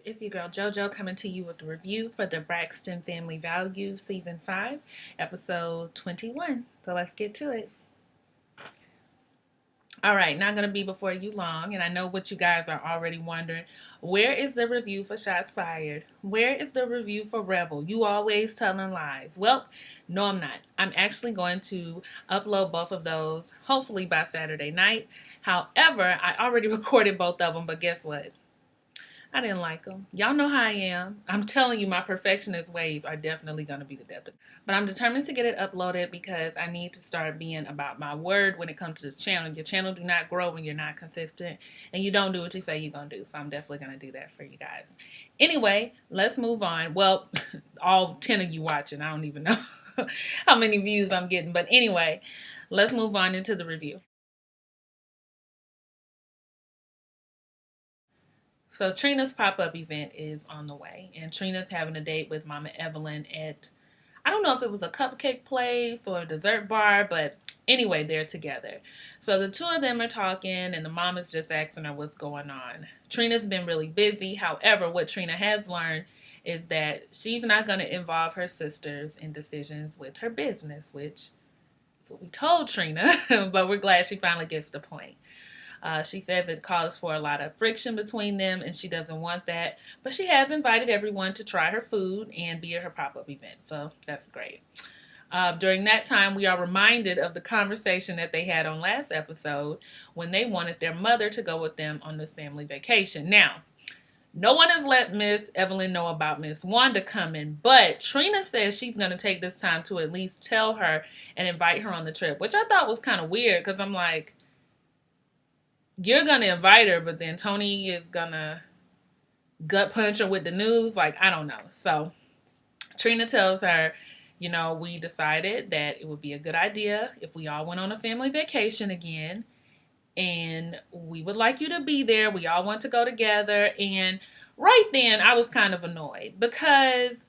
It's your girl JoJo coming to you with a review for the Braxton Family Values Season 5, Episode 21. So let's get to it. Alright, not going to be before you long, and I know what you guys are already wondering. Where is the review for Shots Fired? Where is the review for Rebel? You always telling lies. Well, no, I'm not. I'm actually going to upload both of those, hopefully by Saturday night. However, I already recorded both of them, but guess what? I didn't like them. Y'all know how I am. I'm telling you, my perfectionist ways are definitely going to be the death of me. But I'm determined to get it uploaded because I need to start being about my word when it comes to this channel. Your channel do not grow when you're not consistent and you don't do what you say you're going to do. So I'm definitely going to do that for you guys. Anyway, let's move on. Well, all 10 of you watching, I don't even know how many views I'm getting. But anyway, let's move on into the review. So Trina's pop-up event is on the way, and Trina's having a date with Mama Evelyn at, I don't know if it was a cupcake place or a dessert bar, but anyway, they're together. So the two of them are talking, and the mom is just asking her what's going on. Trina's been really busy. However, what Trina has learned is that she's not going to involve her sisters in decisions with her business, which is what we told Trina, but we're glad she finally gets the point. She says it calls for a lot of friction between them, and she doesn't want that. But she has invited everyone to try her food and be at her pop-up event, so that's great. During that time, we are reminded of the conversation that they had on last episode when they wanted their mother to go with them on this family vacation. Now, no one has let Miss Evelyn know about Miss Wanda coming, but Trina says she's going to take this time to at least tell her and invite her on the trip, which I thought was kind of weird because I'm like, you're going to invite her, but then Tony is going to gut punch her with the news. Like, I don't know. So Trina tells her, you know, we decided that it would be a good idea if we all went on a family vacation again. And we would like you to be there. We all want to go together. And right then, I was kind of annoyed because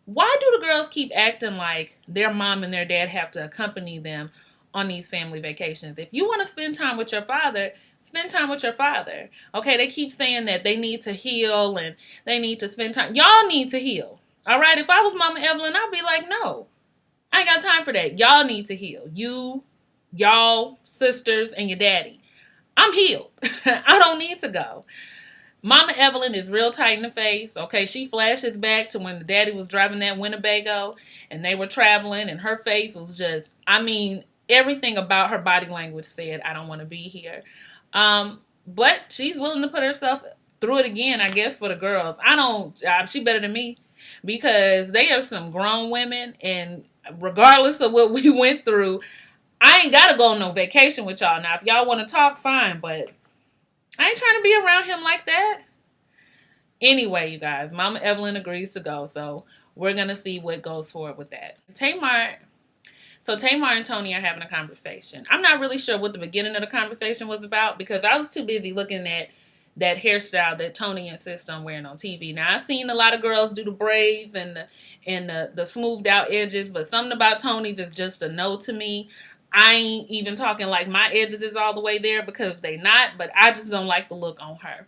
why do the girls keep acting like their mom and their dad have to accompany them on these family vacations? If you want to spend time with your father, spend time with your father. Okay, they keep saying that they need to heal and they need to spend time. Y'all need to heal. All right, if I was Mama Evelyn, I'd be like, no, I ain't got time for that. Y'all need to heal. You, y'all, sisters, and your daddy. I'm healed. I don't need to go. Mama Evelyn is real tight in the face. Okay, she flashes back to when the daddy was driving that Winnebago and they were traveling and her face was just, I mean, everything about her body language said, I don't want to be here. But she's willing to put herself through it again, I guess, for the girls. She better than me because they are some grown women, and regardless of what we went through, I ain't got to go on no vacation with y'all. Now, if y'all want to talk, fine, but I ain't trying to be around him like that. Anyway, you guys, Mama Evelyn agrees to go, so we're going to see what goes forward with that. Tamar and Tony are having a conversation. I'm not really sure what the beginning of the conversation was about because I was too busy looking at that hairstyle that Tony insists on wearing on TV. Now, I've seen a lot of girls do the braids and the smoothed out edges, but something about Tony's is just a no to me. I ain't even talking like my edges is all the way there because they not, but I just don't like the look on her.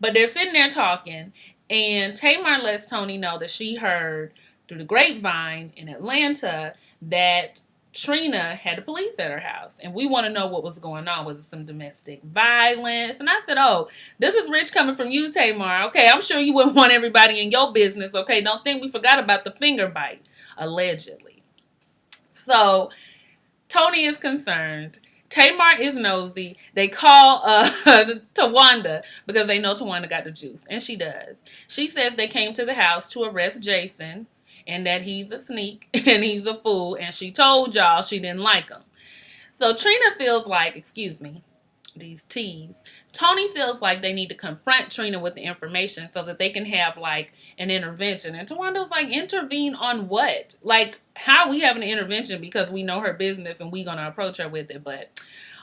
But they're sitting there talking, and Tamar lets Tony know that she heard through the grapevine in Atlanta that Trina had the police at her house. And we want to know what was going on. Was it some domestic violence? And I said, oh, this is rich coming from you, Tamar. Okay, I'm sure you wouldn't want everybody in your business. Okay, don't think we forgot about the finger bite, allegedly. So Tony is concerned. Tamar is nosy. They call Tawanda because they know Tawanda got the juice. And she does. She says they came to the house to arrest Jason and that he's a sneak and he's a fool. And she told y'all she didn't like him. So Trina feels like, excuse me, these T's. Tony feels like they need to confront Trina with the information so that they can have like an intervention. And Tawanda's like, intervene on what? Like, how are we having an intervention because we know her business and we gonna approach her with it? But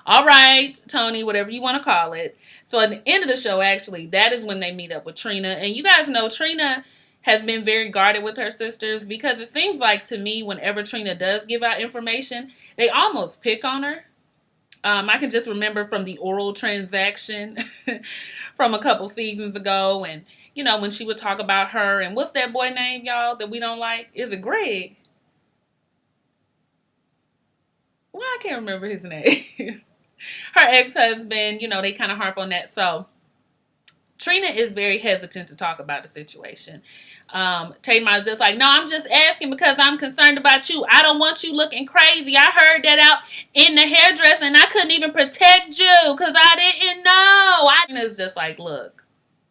all right, Tony, whatever you want to call it. So at the end of the show, actually, that is when they meet up with Trina. And you guys know Trina has been very guarded with her sisters because it seems like to me whenever Trina does give out information, they almost pick on her. I can just remember from the oral transaction from a couple seasons ago, and when she would talk about her and what's that boy name, y'all, that we don't like? Is it Greg? Well, I can't remember his name. Her ex-husband, they kind of harp on that. So Trina is very hesitant to talk about the situation. Tamar's just like, no, I'm just asking because I'm concerned about you. I don't want you looking crazy. I heard that out in the hairdresser and I couldn't even protect you because I didn't know. Trina's just like, look,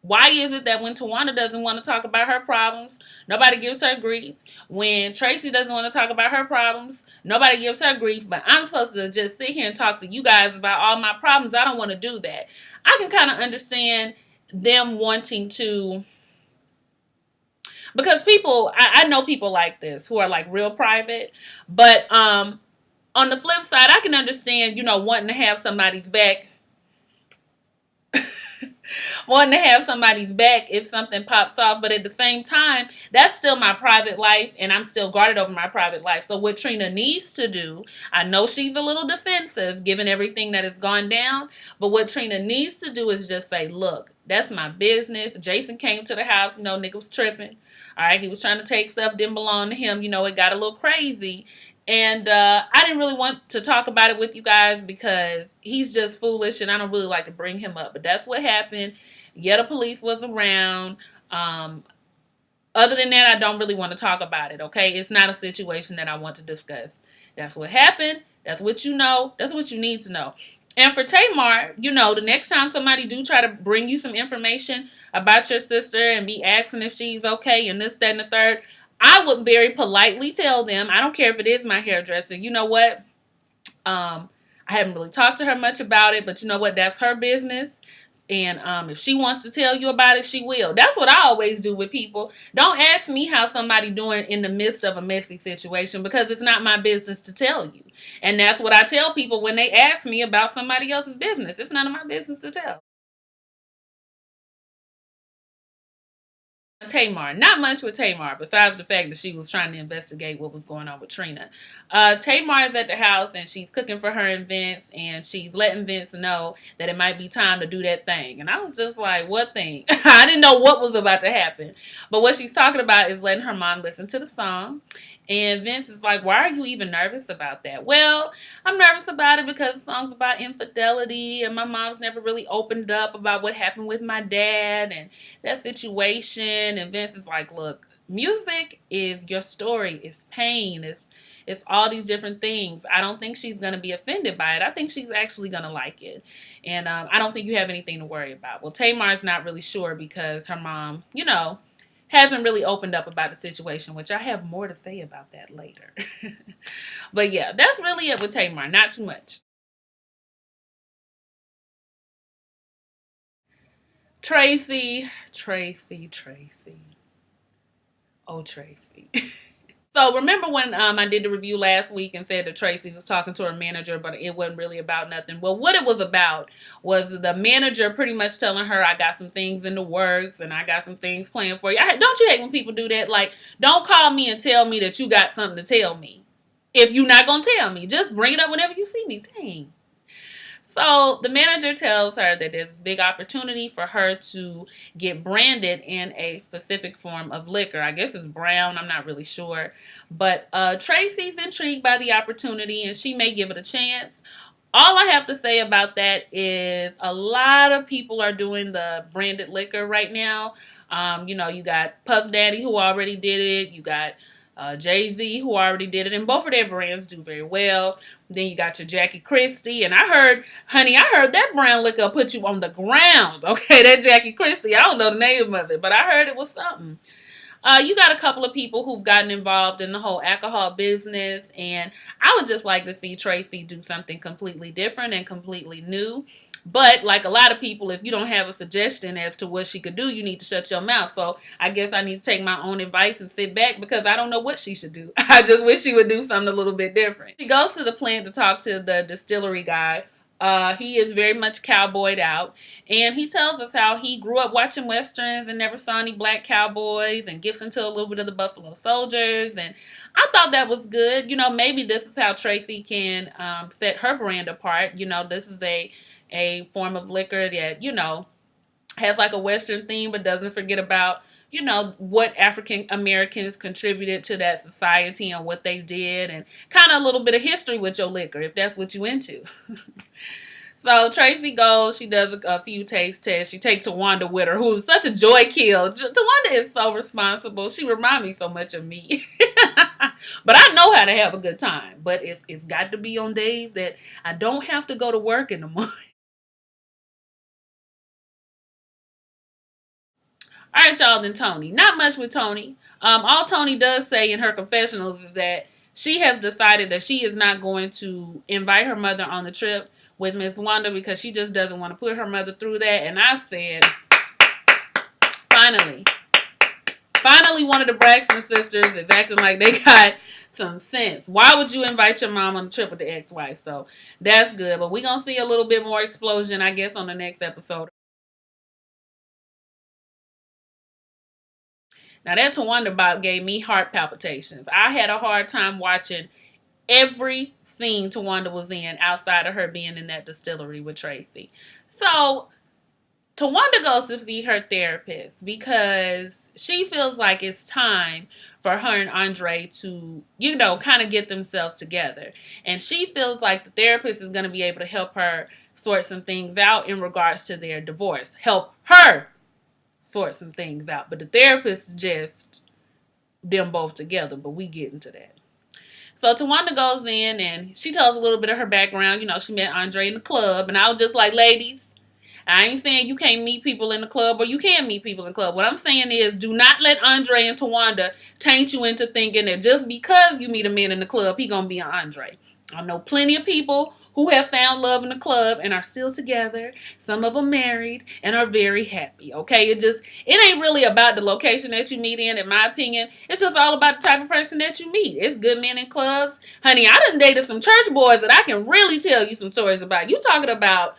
why is it that when Tawana doesn't want to talk about her problems, nobody gives her grief? When Tracy doesn't want to talk about her problems, nobody gives her grief. But I'm supposed to just sit here and talk to you guys about all my problems. I don't want to do that. I can kind of understand them wanting to, because people, I know people like this who are like real private, but on the flip side, I can understand, wanting to have somebody's back wanting to have somebody's back if something pops off. But at the same time, that's still my private life, and I'm still guarded over my private life. So what Trina needs to do, I know she's a little defensive given everything that has gone down, but what Trina needs to do is just say, look, that's my business. Jason came to the house, nigga was tripping. All right, he was trying to take stuff, didn't belong to him. It got a little crazy. And I didn't really want to talk about it with you guys because he's just foolish and I don't really like to bring him up. But that's what happened. Yeah, the police was around. Other than that, I don't really want to talk about it, okay? It's not a situation that I want to discuss. That's what happened. That's what you know. That's what you need to know. And for Tamar, the next time somebody do try to bring you some information about your sister and be asking if she's okay and this, that, and the third, I would very politely tell them, I don't care if it is my hairdresser, you know what? I haven't really talked to her much about it, but you know what? That's her business. And if she wants to tell you about it, she will. That's what I always do with people. Don't ask me how somebody doing in the midst of a messy situation because it's not my business to tell you. And that's what I tell people when they ask me about somebody else's business. It's none of my business to tell. Tamar, not much with Tamar, besides the fact that she was trying to investigate what was going on with Trina. Tamar is at the house and she's cooking for her and Vince, and she's letting Vince know that it might be time to do that thing. And I was just like, what thing? I didn't know what was about to happen. But what she's talking about is letting her mom listen to the song. And Vince is like, why are you even nervous about that? Well, I'm nervous about it because the song's about infidelity and my mom's never really opened up about what happened with my dad and that situation. And Vince is like, look, music is your story. It's pain. It's all these different things. I don't think she's going to be offended by it. I think she's actually going to like it. And I don't think you have anything to worry about. Well, Tamar's not really sure because her mom, hasn't really opened up about the situation, which I have more to say about that later. But yeah, that's really it with Tamar. Not too much. Tracy. Oh, Tracy. So remember when I did the review last week and said that Tracy was talking to her manager, but it wasn't really about nothing. Well, what it was about was the manager pretty much telling her, I got some things in the works and I got some things planned for you. Don't you hate when people do that? Like, don't call me and tell me that you got something to tell me. If you're not going to tell me, just bring it up whenever you see me. Dang. So the manager tells her that there's a big opportunity for her to get branded in a specific form of liquor. I guess it's brown. I'm not really sure. But Tracy's intrigued by the opportunity and she may give it a chance. All I have to say about that is a lot of people are doing the branded liquor right now. You got Puff Daddy who already did it. You got Jay-Z who already did it, and both of their brands do very well. Then you got your Jackie Christie, and I heard that brown liquor put you on the ground. Okay, that Jackie Christie, I don't know the name of it, but I heard it was something. You got a couple of people who've gotten involved in the whole alcohol business, and I would just like to see Tracy do something completely different and completely new. But like a lot of people, if you don't have a suggestion as to what she could do, you need to shut your mouth. So I guess I need to take my own advice and sit back because I don't know what she should do. I just wish she would do something a little bit different. She goes to the plant to talk to the distillery guy. He is very much cowboyed out, and he tells us how he grew up watching westerns and never saw any black cowboys, and gets into a little bit of the Buffalo Soldiers, and I thought that was good. Maybe this is how Tracy can set her brand apart. This is a form of liquor that, has like a Western theme, but doesn't forget about, what African Americans contributed to that society and what they did, and kind of a little bit of history with your liquor, if that's what you into. So Tracy goes, she does a few taste tests. She takes Tawanda with her, who's such a joy kill. Tawanda is so responsible. She reminds me so much of me. But I know how to have a good time. But it's got to be on days that I don't have to go to work in the morning. All right, y'all, then Toni. Not much with Toni. All Toni does say in her confessionals is that she has decided that she is not going to invite her mother on the trip with Miss Wanda because she just doesn't want to put her mother through that. And I said, finally, one of the Braxton sisters is acting like they got some sense. Why would you invite your mom on the trip with the ex-wife? So that's good. But we're going to see a little bit more explosion, I guess, on the next episode. Now, that Tawanda Bop gave me heart palpitations. I had a hard time watching every scene Tawanda was in outside of her being in that distillery with Tracy. So, Tawanda goes to see her therapist because she feels like it's time for her and Andre to, kind of get themselves together. And she feels like the therapist is going to be able to help her sort some things out in regards to their divorce. Help her sort some things out. But the therapist suggests them both together, but we get into that. So Tawanda goes in and she tells a little bit of her background. She met Andre in the club, and I was just like, ladies, I ain't saying you can't meet people in the club or you can meet people in the club. What I'm saying is, do not let Andre and Tawanda taint you into thinking that just because you meet a man in the club, he gonna be an Andre. I know plenty of people who have found love in the club and are still together. Some of them married and are very happy. Okay, it ain't really about the location that you meet in my opinion. It's just all about the type of person that you meet. It's good men in clubs. Honey, I done dated some church boys that I can really tell you some stories about. You talking about,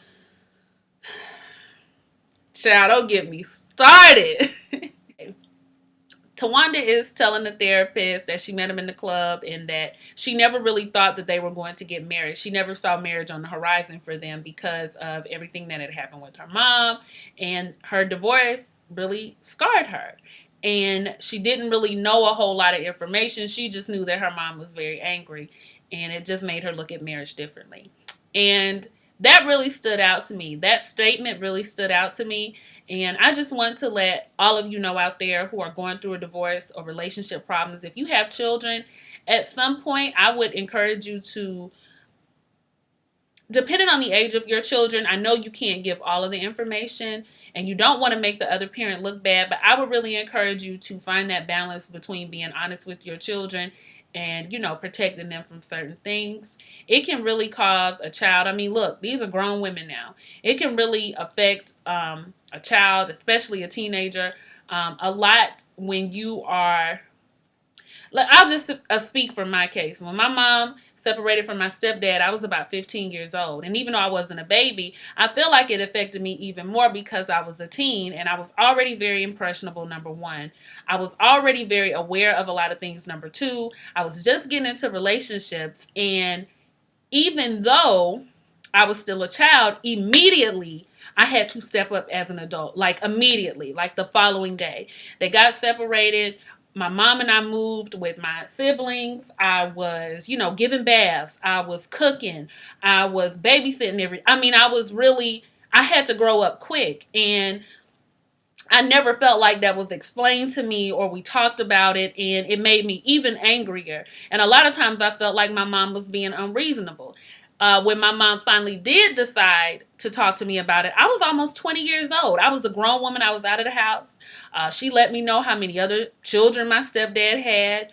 child, don't get me started. Tawanda is telling the therapist that she met him in the club and that she never really thought that they were going to get married. She never saw marriage on the horizon for them because of everything that had happened with her mom, and her divorce really scarred her. And she didn't really know a whole lot of information. She just knew that her mom was very angry, and it just made her look at marriage differently. And that really stood out to me. That statement really stood out to me. And I just want to let all of you know out there who are going through a divorce or relationship problems, if you have children, at some point I would encourage you to, depending on the age of your children, I know you can't give all of the information and you don't want to make the other parent look bad, but I would really encourage you to find that balance between being honest with your children and, protecting them from certain things. It can really cause a child, look, these are grown women now. It can really affect a child, especially a teenager, a lot when you are, I'll just speak from my case. When my mom separated from my stepdad, I was about 15 years old. And even though I wasn't a baby, I feel like it affected me even more because I was a teen and I was already very impressionable, number one. I was already very aware of a lot of things, number two. I was just getting into relationships, and even though I was still a child, immediately I had to step up as an adult, like immediately, like the following day. They got separated. My mom and I moved with my siblings. I was, giving baths. I was cooking. I was babysitting I had to grow up quick. And I never felt like that was explained to me or we talked about it, and it made me even angrier. And a lot of times I felt like my mom was being unreasonable. When my mom finally did decide to talk to me about it, I was almost 20 years old. I was a grown woman. I was out of the house. She let me know how many other children my stepdad had.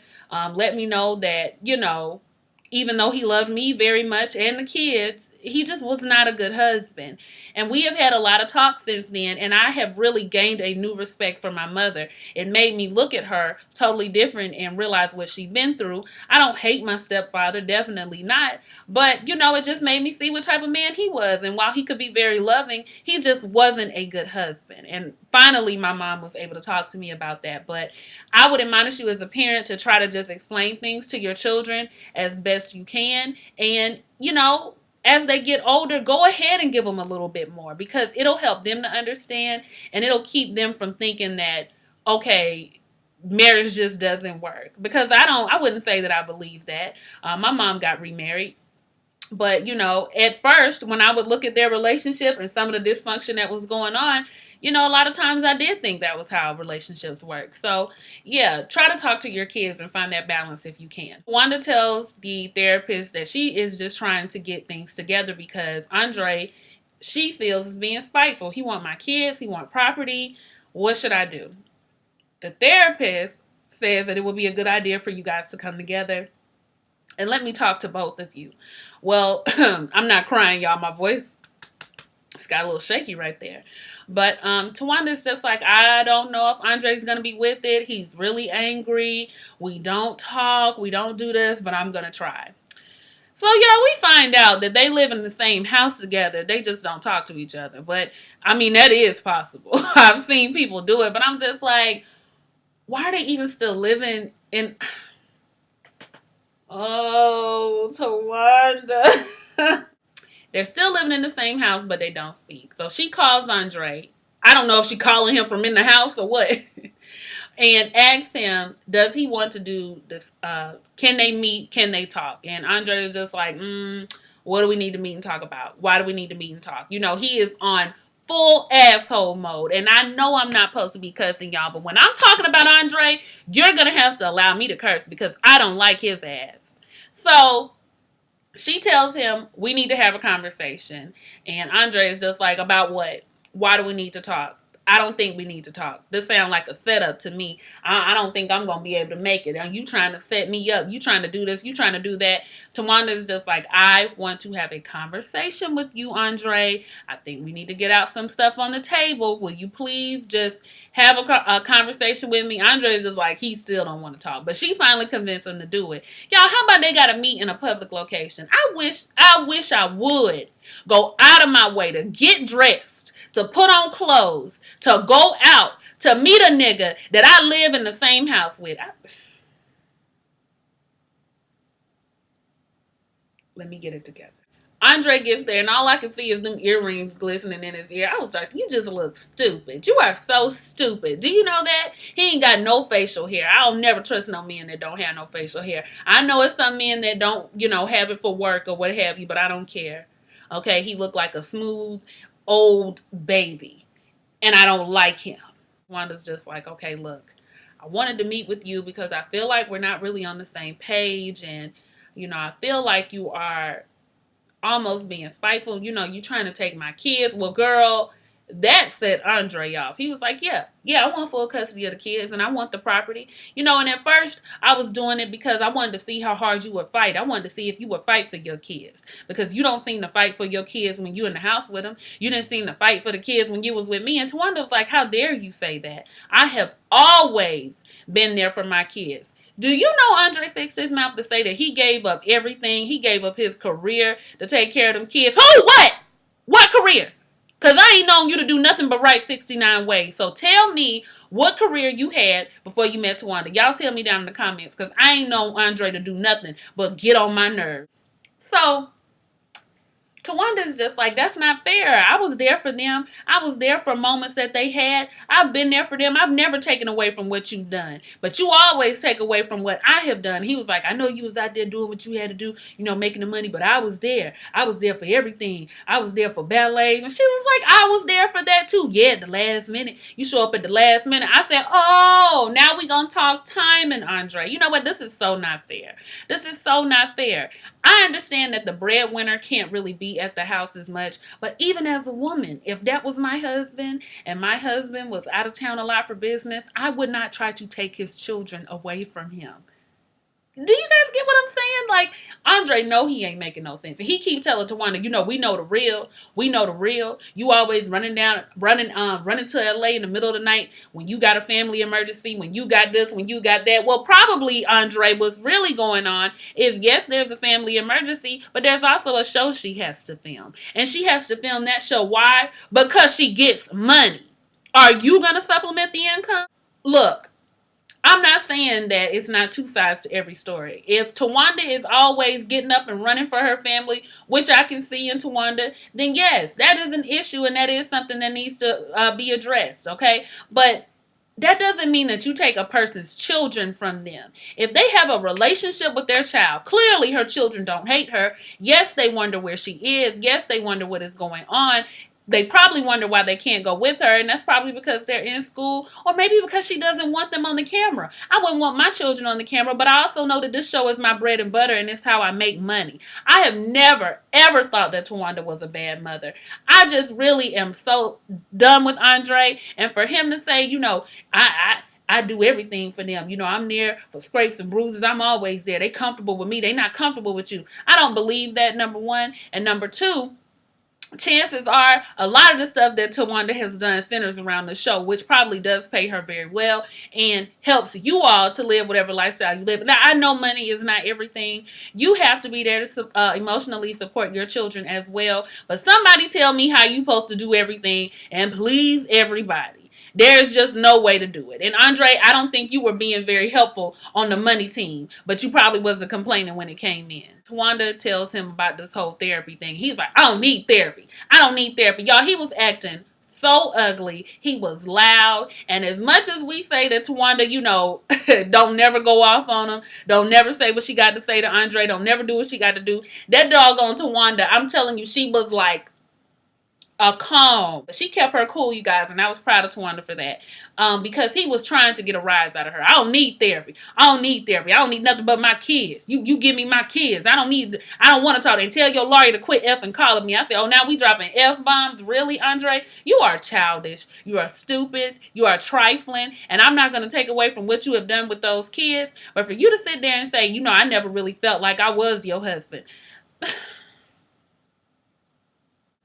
Let me know that, even though he loved me very much and the kids, he just was not a good husband. And we have had a lot of talk since then, and I have really gained a new respect for my mother. It made me look at her totally different and realize what she'd been through. I don't hate my stepfather, definitely not. But, it just made me see what type of man he was. And while he could be very loving, he just wasn't a good husband. And finally, my mom was able to talk to me about that. But I would admonish you as a parent to try to just explain things to your children as best you can. And, as they get older, go ahead and give them a little bit more, because it'll help them to understand, and it'll keep them from thinking that, okay, marriage just doesn't work. Because I wouldn't say that I believe that. My mom got remarried. But, at first, when I would look at their relationship and some of the dysfunction that was going on, a lot of times I did think that was how relationships work. So, yeah, try to talk to your kids and find that balance if you can. Wanda tells the therapist that she is just trying to get things together because Andre, she feels, is being spiteful. He want my kids. He want property. What should I do? The therapist says that it would be a good idea for you guys to come together and let me talk to both of you. Well, I'm not crying, y'all. My voice, it's got a little shaky right there. But Tawanda's just like, I don't know if Andre's going to be with it. He's really angry. We don't talk. We don't do this, but I'm going to try. So, y'all, we find out that they live in the same house together. They just don't talk to each other. But, I mean, that is possible. I've seen people do it. But I'm just like, why are they even still living in... Oh, Tawanda. They're still living in the same house, but they don't speak. So she calls Andre. I don't know if she's calling him from in the house or what. And asks him, does he want to do this? Can they meet? Can they talk? And Andre is just like, what do we need to meet and talk about? Why do we need to meet and talk? He is on full asshole mode. And I know I'm not supposed to be cussing y'all, but when I'm talking about Andre, you're going to have to allow me to curse because I don't like his ass. So she tells him, we need to have a conversation. And Andre is just like, about what? Why do we need to talk? I don't think we need to talk. This sounds like a setup to me. I don't think I'm going to be able to make it. Are you trying to set me up? You trying to do this? You trying to do that? Tawanda is just like, I want to have a conversation with you, Andre. I think we need to get out some stuff on the table. Will you please just have a conversation with me? Andre is just like, he still don't want to talk. But she finally convinced him to do it. Y'all, how about they got to meet in a public location? I wish I would go out of my way to get dressed, to put on clothes, to go out, to meet a nigga that I live in the same house with. Let me get it together. Andre gets there, and all I can see is them earrings glistening in his ear. I was like, you just look stupid. You are so stupid. Do you know that? He ain't got no facial hair. I'll never trust no men that don't have no facial hair. I know it's some men that don't, have it for work or what have you, but I don't care. Okay, he looked like a smooth, old baby, and I don't like him. Wanda's just like, okay, look, I wanted to meet with you because I feel like we're not really on the same page, and, I feel like you are almost being spiteful. You trying to take my kids. Well, girl, that set Andre off. He was like, yeah, I want full custody of the kids and I want the property. And at first I was doing it because I wanted to see how hard you would fight. I wanted to see if you would fight for your kids, because you don't seem to fight for your kids when you're in the house with them. You didn't seem to fight for the kids when you was with me. And Tawanda was like, how dare you say that? I have always been there for my kids. Do you know Andre fixed his mouth to say that he gave up everything? He gave up his career to take care of them kids. Who? What? What career? Because I ain't known you to do nothing but write 69 ways. So tell me what career you had before you met Tawanda. Y'all tell me down in the comments, because I ain't known Andre to do nothing but get on my nerves. So Tawanda's just like, that's not fair. I was there for them. I was there for moments that they had. I've been there for them. I've never taken away from what you've done. But you always take away from what I have done. He was like, I know you was out there doing what you had to do, making the money, but I was there. I was there for everything. I was there for ballets. And she was like, I was there for that too. Yeah, at the last minute. You show up at the last minute. I said, oh, now we gonna talk timing, Andre. You know what? This is so not fair. This is so not fair. I understand that the breadwinner can't really be at the house as much, but even as a woman, if that was my husband and my husband was out of town a lot for business, I would not try to take his children away from him. Do you guys get what I'm saying? Like, Andre, no, he ain't making no sense. And he keep telling Tawanda, we know the real. We know the real. You always running to LA in the middle of the night when you got a family emergency, when you got this, when you got that. Well, probably, Andre, what's really going on is, yes, there's a family emergency, but there's also a show she has to film. And she has to film that show. Why? Because she gets money. Are you going to supplement the income? Look, I'm not saying that it's not two sides to every story. If Tawanda is always getting up and running for her family, which I can see in Tawanda, then yes, that is an issue and that is something that needs to be addressed, okay? But that doesn't mean that you take a person's children from them. If they have a relationship with their child, clearly her children don't hate her. Yes, they wonder where she is. Yes, they wonder what is going on. They probably wonder why they can't go with her, and that's probably because they're in school, or maybe because she doesn't want them on the camera. I wouldn't want my children on the camera, but I also know that this show is my bread and butter, and it's how I make money. I have never, ever thought that Tawanda was a bad mother. I just really am so done with Andre, and for him to say, I do everything for them. I'm there for scrapes and bruises. I'm always there. They comfortable with me. They not comfortable with you. I don't believe that, number one. And number two, chances are a lot of the stuff that Tawanda has done centers around the show, which probably does pay her very well and helps you all to live whatever lifestyle you live. Now, I know money is not everything. You have to be there to emotionally support your children as well. But somebody tell me how you supposed to do everything and please everybody. There's just no way to do it. And Andre, I don't think you were being very helpful on the money team, but you probably wasn't complaining when it came in. Tawanda tells him about this whole therapy thing. He's like, I don't need therapy. I don't need therapy. Y'all, he was acting so ugly. He was loud. And as much as we say that Tawanda, don't never go off on him, don't never say what she got to say to Andre, don't never do what she got to do, that doggone Tawanda, I'm telling you, she was like a calm. She kept her cool, you guys, and I was proud of Tawanda for that. Because he was trying to get a rise out of her. I don't need therapy. I don't need therapy. I don't need nothing but my kids. You give me my kids. I don't want to talk. And tell your lawyer to quit effing calling me. I said, oh, now we dropping F-bombs? Really, Andre? You are childish. You are stupid. You are trifling. And I'm not going to take away from what you have done with those kids. But for you to sit there and say, I never really felt like I was your husband.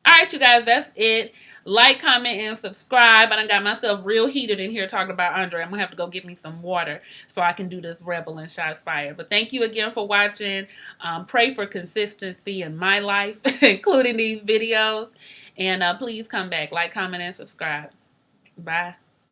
Alright, you guys, that's it. Like, comment, and subscribe. I done got myself real heated in here talking about Andre. I'm going to have to go get me some water so I can do this Rebel and Shots Fired. But thank you again for watching. Pray for consistency in my life, including these videos. And please come back. Like, comment, and subscribe. Bye.